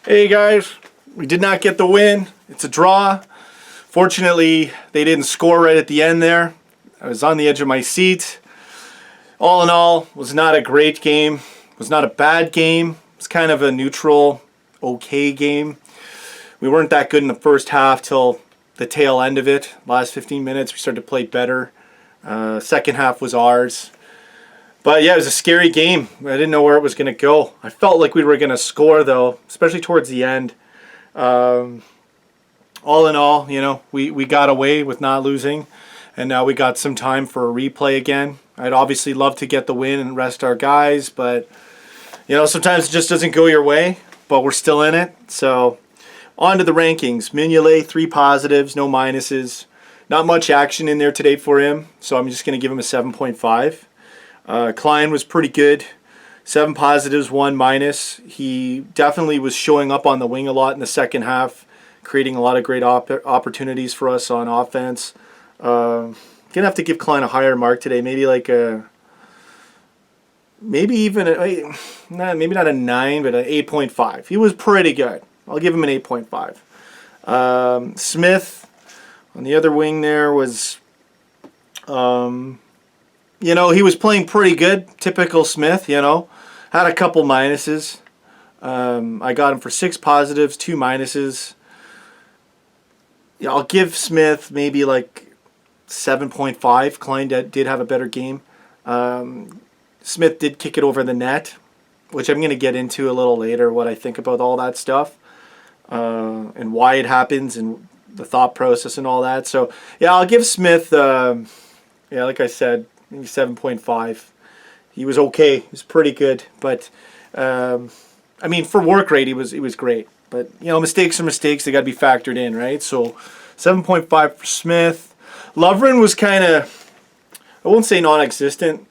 Hey guys, we did not get the win. It's a draw. Fortunately, they didn't score right at the end there. I was on the edge of my seat. All in all, was not a great game. Was not a bad game. It's kind of a neutral, okay game. We weren't that good in the first half till the tail end of it. Last 15 minutes, we started to play better. Second half was ours. But yeah, it was a scary game. I didn't know where it was going to go. I felt like we were going to score, though, especially towards the end. All in all, we got away with not losing, and now we got some time for a replay again. I'd obviously love to get the win and rest our guys, but sometimes it just doesn't go your way, but we're still in it. So on to the rankings. Mignolet, 3 positives, no minuses. Not much action in there today for him, so I'm just going to give him a 7.5. Klein was pretty good. 7 positives, 1 minus. He definitely was showing up on the wing a lot in the second half, creating a lot of great opportunities for us on offense. Gonna have to give Klein a higher mark today. Maybe like maybe not a 9, but an 8.5. He was pretty good. I'll give him an 8.5. Smith on the other wing there was, he was playing pretty good. Typical Smith, Had a couple minuses. I got him for 6 positives, 2 minuses. Yeah, I'll give Smith maybe like 7.5. Klein did have a better game. Smith did kick it over the net, which I'm going to get into a little later, what I think about all that stuff and why it happens and the thought process and all that. So, yeah, I'll give Smith, like I said, maybe 7.5. He was okay. He was pretty good. But, for work rate, he was great. But, mistakes are mistakes. They got to be factored in, right? So, 7.5 for Smith. Lovren was kind of, I won't say non-existent,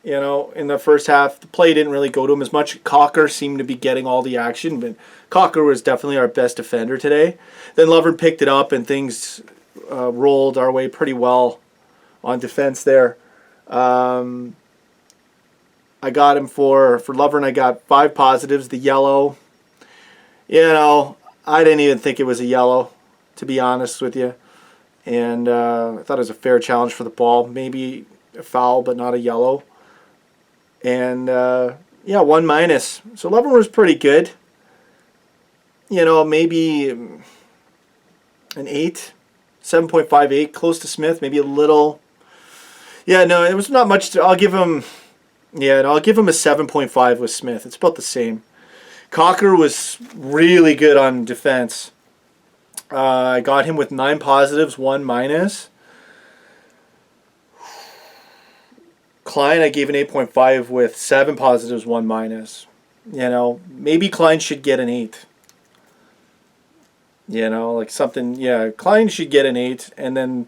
in the first half. The play didn't really go to him as much. Cocker seemed to be getting all the action, but Cocker was definitely our best defender today. Then Lovren picked it up, and things rolled our way pretty well on defense there. I got him for Lovren. I got 5 positives. The yellow, I didn't even think it was a yellow, to be honest with you. And I thought it was a fair challenge for the ball. Maybe a foul, but not a yellow. And 1 minus. So Lovren was pretty good. Maybe an 8, 7.58, close to Smith. Maybe a little. Yeah, no, it was not much. I'll give him a 7.5 with Smith. It's about the same. Cocker was really good on defense. I got him with 9 positives, 1 minus. Klein, I gave an 8.5 with 7 positives, 1 minus. Maybe Klein should get an 8. Klein should get an 8, and then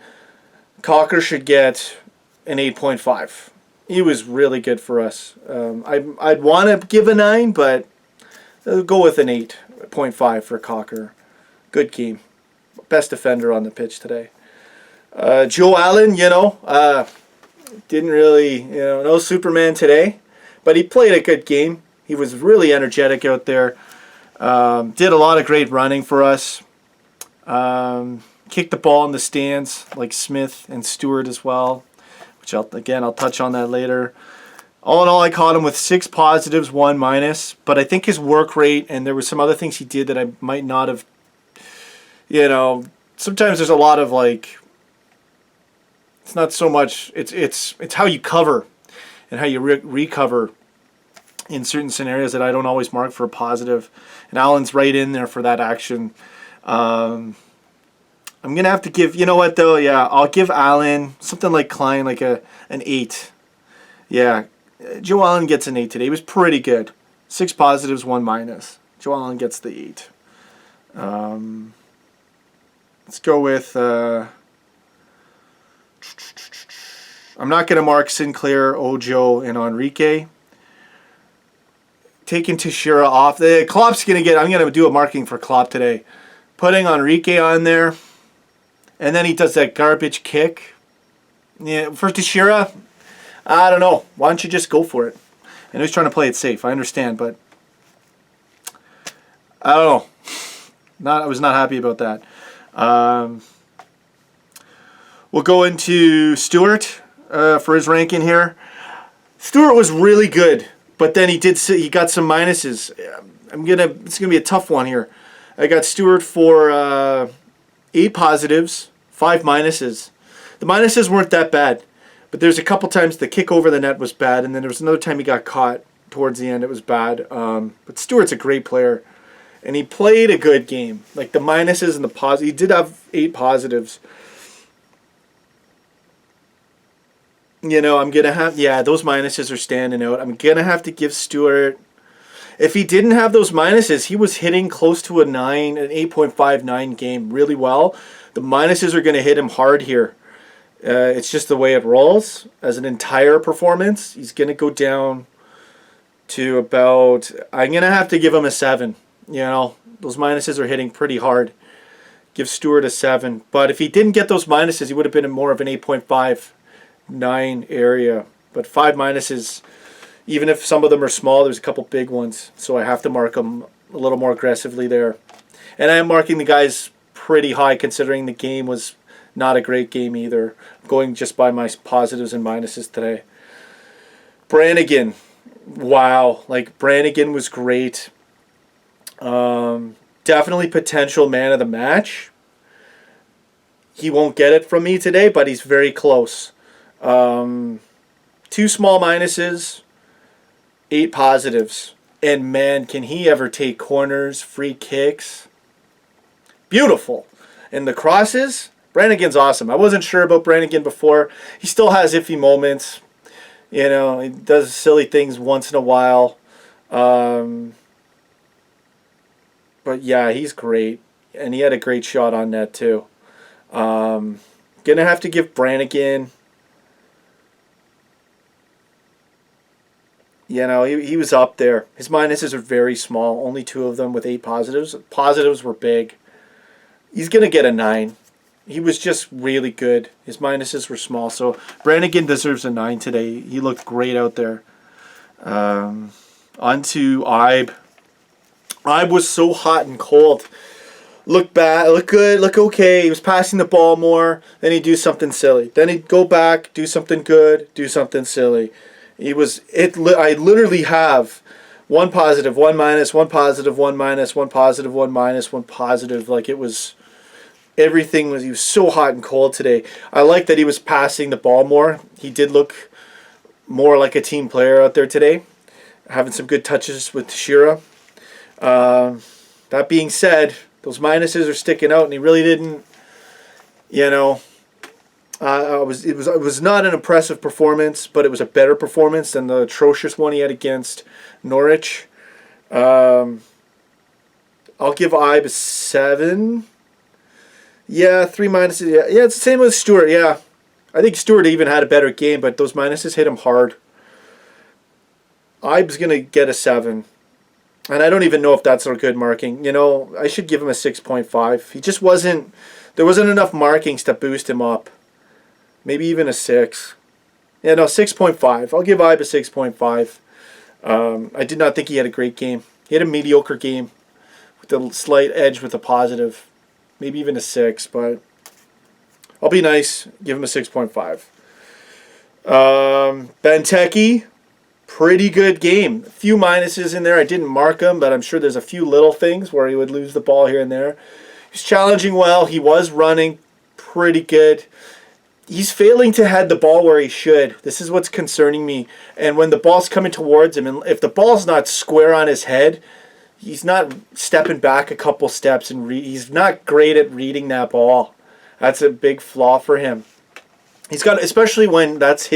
Cocker should get an 8.5. He was really good for us. I'd want to give a 9, but I'll go with an 8.5 for Cocker. Good game. Best defender on the pitch today. Joe Allen, didn't really, no Superman today, but he played a good game. He was really energetic out there. Did a lot of great running for us. Kicked the ball in the stands like Smith and Stewart as well, which I'll touch on that later. All in all, I caught him with 6 positives, 1 minus, but I think his work rate, and there were some other things he did that I might not have, sometimes there's a lot of it's not so much, it's how you cover and how you recover in certain scenarios that I don't always mark for a positive. And Allen's right in there for that action. I'm going to have to give, I'll give Allen something like Klein, like an 8. Yeah, Joe Allen gets an 8 today. He was pretty good. 6 positives, 1 minus. Joe Allen gets the 8. Let's go with, I'm not going to mark Sinclair, Ojo, and Enrique. Taking Teixeira off. Klopp's going to get, I'm going to do a marking for Klopp today. Putting Enrique on there. And then he does that garbage kick. Yeah, for Teixeira, I don't know. Why don't you just go for it? I know he's trying to play it safe. I understand, but I don't know. I was not happy about that. We'll go into Stewart for his ranking here. Stewart was really good, but then he got some minuses. It's gonna be a tough one here. I got Stewart for 8 positives, 5 minuses. The minuses weren't that bad, but there's a couple times the kick over the net was bad, and then there was another time he got caught towards the end. It was bad. But Stewart's a great player, and he played a good game. Like the minuses and the positives, he did have 8 positives. You know, I'm going to have, those minuses are standing out. I'm going to have to give Stewart, if he didn't have those minuses, he was hitting close to an 8.59 game really well. The minuses are going to hit him hard here. It's just the way it rolls. As an entire performance, he's going to go down to about, I'm going to have to give him a 7. You know, those minuses are hitting pretty hard. Give Stewart a 7. But if he didn't get those minuses, he would have been in more of an 8.59 area. But 5 minuses, even if some of them are small, there's a couple big ones. So I have to mark them a little more aggressively there. And I am marking the guys pretty high considering the game was not a great game either. I'm going just by my positives and minuses today. Brannigan. Wow. Like, Brannigan was great. Definitely potential man of the match. He won't get it from me today, but he's very close. 2 small minuses, 8 positives. And man, can he ever take corners, free kicks. Beautiful. And the crosses, Brannigan's awesome. I wasn't sure about Brannigan before. He still has iffy moments. You know, he does silly things once in a while. But yeah, he's great. And he had a great shot on net too. Gonna have to give Brannigan, you know, he was up there. His minuses are very small. Only 2 of them with 8 positives. Positives were big. He's gonna get a 9. He was just really good. His minuses were small. So Brannigan deserves a 9 today. He looked great out there. On to Ibe. Ibe was so hot and cold. Look bad, look good, look okay. He was passing the ball more. Then he'd do something silly. Then he'd go back, do something good, do something silly. I literally have 1 positive, 1 minus, 1 positive, 1 minus, 1 positive, 1 minus, 1 positive. Like it was, he was so hot and cold today. I like that he was passing the ball more. He did look more like a team player out there today. Having some good touches with Teixeira. That being said, those minuses are sticking out, and he really didn't, you know, it was not an impressive performance, but it was a better performance than the atrocious one he had against Norwich. I'll give Ibe a 7. Yeah, 3 minuses. Yeah, it's the same with Stewart. Yeah, I think Stewart even had a better game, but those minuses hit him hard. Ibe's gonna get a 7. And I don't even know if that's a good marking. You know, I should give him a 6.5. He just wasn't, there wasn't enough markings to boost him up. Maybe even a 6. Yeah, no, 6.5. I'll give Ibe a 6.5. I did not think he had a great game. He had a mediocre game with a slight edge with a positive. Maybe even a 6, but I'll be nice. Give him a 6.5. Benteke. Pretty good game. A few minuses in there. I didn't mark him, but I'm sure there's a few little things where he would lose the ball here and there. He's challenging well. He was running pretty good. He's failing to head the ball where he should. This is what's concerning me. And when the ball's coming towards him, and if the ball's not square on his head, he's not stepping back a couple steps, and he's not great at reading that ball. That's a big flaw for him. He's got, especially when that's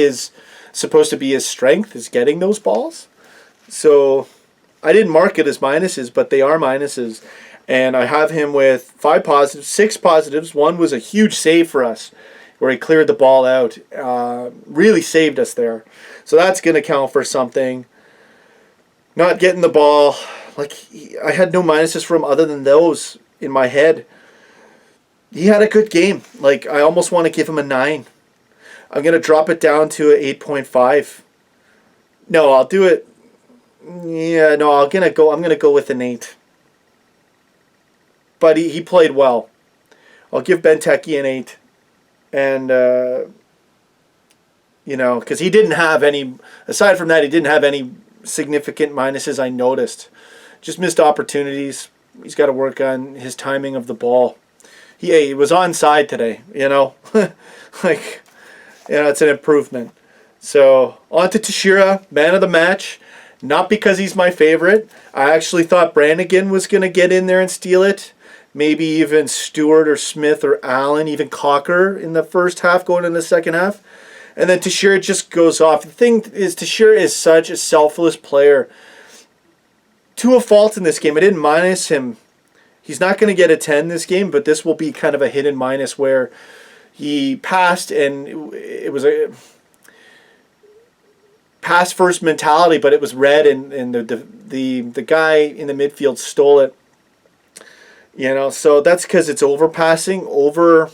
supposed to be his strength, is getting those balls. So I didn't mark it as minuses, but they are minuses. And I have him with 5 positives, 6 positives. 1 was a huge save for us, where he cleared the ball out. Really saved us there. So that's going to count for something. Not getting the ball. I had no minuses for him other than those in my head. He had a good game. I almost want to give him a 9. I'm going to drop it down to an 8.5. No, I'll do it. Yeah, no, I'm going to go with an 8. but he played well. I'll give Benteke an 8. And, because he didn't have any, aside from that, he didn't have any significant minuses I noticed. Just missed opportunities. He's got to work on his timing of the ball. He was onside today, it's an improvement. So, on to Teixeira, man of the match. Not because he's my favorite. I actually thought Brannigan was going to get in there and steal it. Maybe even Stewart or Smith or Allen, even Cocker in the first half going in the second half. And then Teixeira just goes off. The thing is, Teixeira is such a selfless player. To a fault in this game. I didn't minus him. He's not going to get a 10 this game, but this will be kind of a hidden minus where he passed and it was a pass first mentality, but it was red and the guy in the midfield stole it. So that's because it's overpassing, over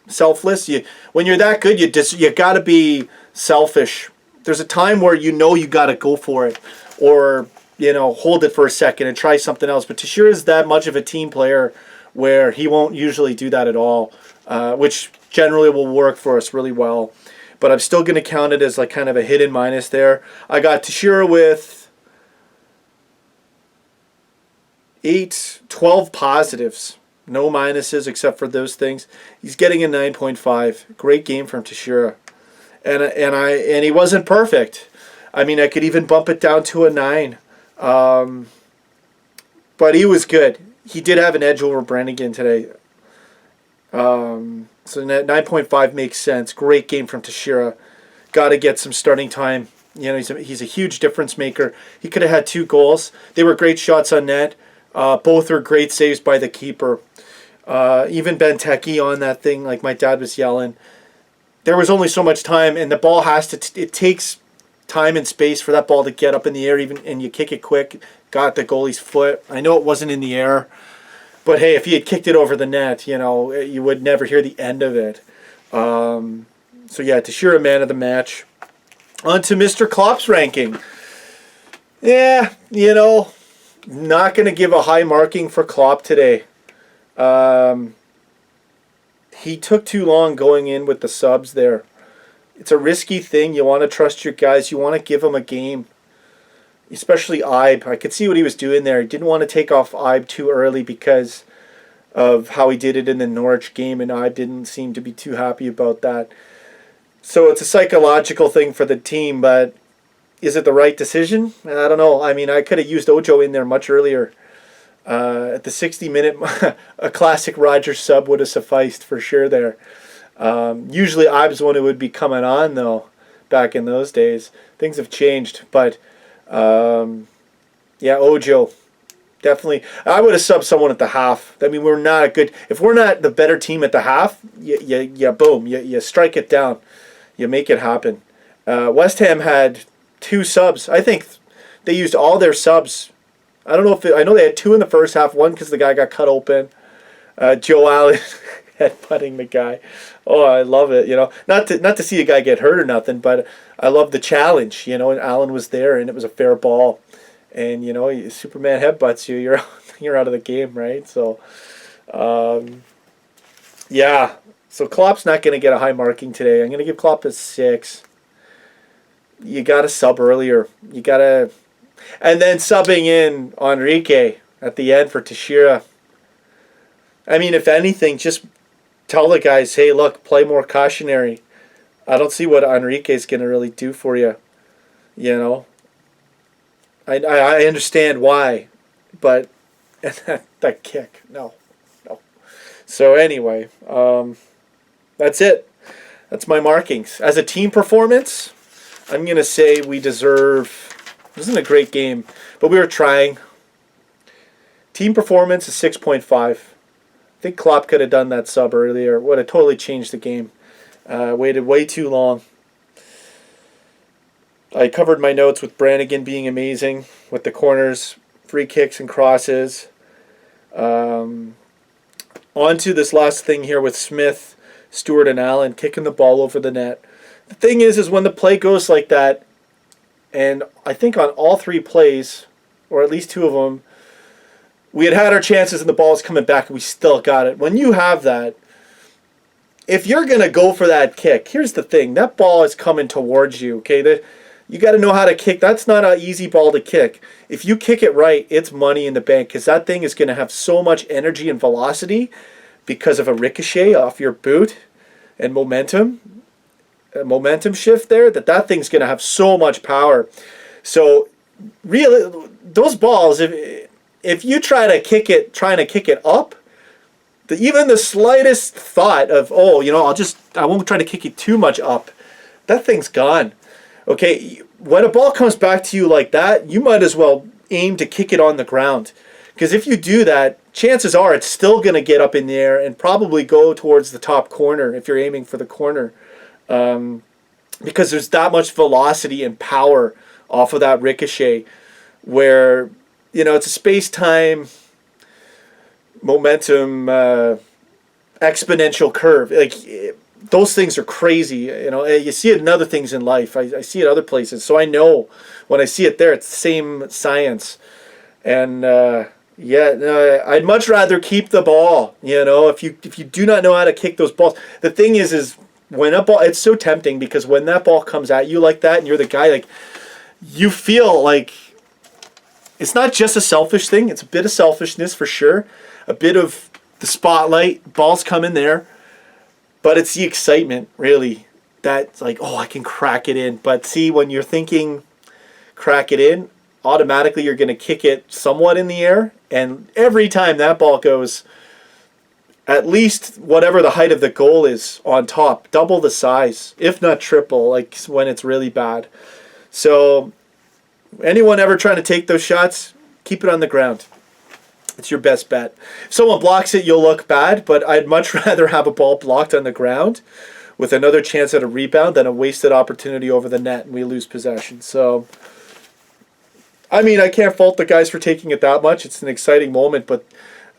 selfless. When you're that good, you got to be selfish. There's a time where you got to go for it, or hold it for a second and try something else. But Teixeira is that much of a team player where he won't usually do that at all, which generally will work for us really well. But I'm still going to count it as like kind of a hidden minus there. I got Teixeira with 12 positives. No minuses except for those things. He's getting a 9.5. Great game from Teixeira. And he wasn't perfect. I mean, I could even bump it down to a 9. But he was good. He did have an edge over Brannigan today. So 9.5 makes sense. Great game from Teixeira. Got to get some starting time. He's a huge difference maker. He could have had 2 goals. They were great shots on net. Both were great saves by the keeper. Even Benteke on that thing, like my dad was yelling. There was only so much time, and the ball it takes time and space for that ball to get up in the air, and you kick it quick. Got the goalie's foot. I know it wasn't in the air, but hey, if he had kicked it over the net, you would never hear the end of it. So yeah, Teixeira, man of the match. On to Mr. Klopp's ranking. Yeah, not going to give a high marking for Klopp today. He took too long going in with the subs there. It's a risky thing. You want to trust your guys. You want to give them a game. Especially Ibe. I could see what he was doing there. He didn't want to take off Ibe too early because of how he did it in the Norwich game, and Ibe didn't seem to be too happy about that. So it's a psychological thing for the team, but is it the right decision? I don't know. I mean, I could have used Ojo in there much earlier. At the 60-minute, a classic Rodgers sub would have sufficed for sure there. Usually Ibe's one who would be coming on, though, back in those days. Things have changed, but yeah, Ojo, definitely. I would have subbed someone at the half. I mean, we're not good. If we're not the better team at the half, boom, you strike it down. You make it happen. West Ham had 2 subs. I think they used all their subs. I don't know I know they had 2 in the first half. One because the guy got cut open. Joe Allen headbutting the guy. Oh, I love it. Not to see a guy get hurt or nothing, but I love the challenge. And Allen was there, and it was a fair ball. And Superman headbutts you, you're out of the game, right? So, yeah. So Klopp's not going to get a high marking today. I'm going to give Klopp a 6. You got to sub earlier. You got to, and then subbing in Enrique at the end for Teixeira. I mean, if anything, just tell the guys, hey, look, play more cautionary. I don't see what Enrique's going to really do for you. I understand why, but that kick, no. So anyway, that's it. That's my markings. As a team performance, I'm going to say we deserve... It wasn't a great game, but we were trying. Team performance is 6.5. I think Klopp could have done that sub earlier. Would have totally changed the game. Waited way too long. I covered my notes with Brannigan being amazing with the corners, free kicks, and crosses. On to this last thing here with Smith, Stewart, and Allen kicking the ball over the net. The thing is when the play goes like that, and I think on all 3 plays, or at least 2 of them, We had our chances and the ball was coming back and we still got it. When you have that, if you're going to go for that kick, here's the thing. That ball is coming towards you, okay? You got to know how to kick. That's not an easy ball to kick. If you kick it right, it's money in the bank because that thing is going to have so much energy and velocity because of a ricochet off your boot and momentum shift there, that thing's going to have so much power. So really, those balls, if you trying to kick it up, even the slightest thought of, oh, I won't try to kick it too much up, that thing's gone. Okay, when a ball comes back to you like that, you might as well aim to kick it on the ground. Because if you do that, chances are it's still going to get up in the air and probably go towards the top corner if you're aiming for the corner. Because there's that much velocity and power off of that ricochet where, it's a space-time momentum exponential curve. Like, those things are crazy. You see it in other things in life. I see it other places. So I know when I see it there, it's the same science. And I'd much rather keep the ball. If you do not know how to kick those balls, the thing is when a ball, it's so tempting because when that ball comes at you like that, and you're the guy, like, you feel like it's not just a selfish thing. It's a bit of selfishness for sure, a bit of the spotlight, balls come in there. But it's the excitement, really, that's like, oh, I can crack it in. But see, when you're thinking crack it in, automatically you're going to kick it somewhat in the air. And every time that ball goes at least whatever the height of the goal is on top, double the size, if not triple, like when it's really bad. So anyone ever trying to take those shots, keep it on the ground. It's your best bet. If someone blocks it, you'll look bad, but I'd much rather have a ball blocked on the ground with another chance at a rebound than a wasted opportunity over the net and we lose possession. So, I mean, I can't fault the guys for taking it that much. It's an exciting moment, but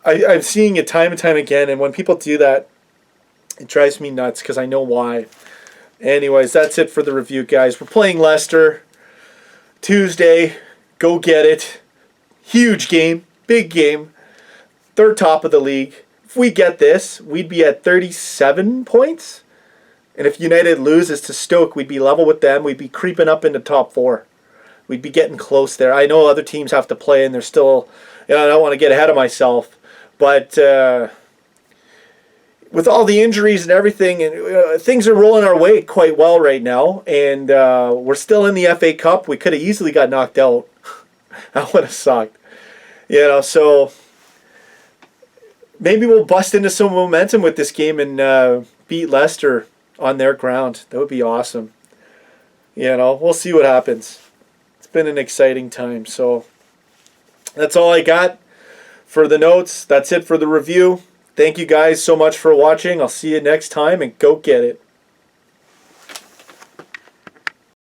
I'm seeing it time and time again, and when people do that, it drives me nuts because I know why. Anyways, that's it for the review, guys. We're playing Leicester Tuesday. Go get it. Huge game. Big game. Third top of the league. If we get this, we'd be at 37 points. And if United loses to Stoke, we'd be level with them. We'd be creeping up into top 4. We'd be getting close there. I know other teams have to play, and they're still... I don't want to get ahead of myself. But with all the injuries and everything, and things are rolling our way quite well right now. And we're still in the FA Cup. We could have easily got knocked out. That would have sucked. So maybe we'll bust into some momentum with this game and beat Leicester on their ground. That would be awesome. We'll see what happens. It's been an exciting time. So that's all I got for the notes. That's it for the review. Thank you guys so much for watching. I'll see you next time, and go get it.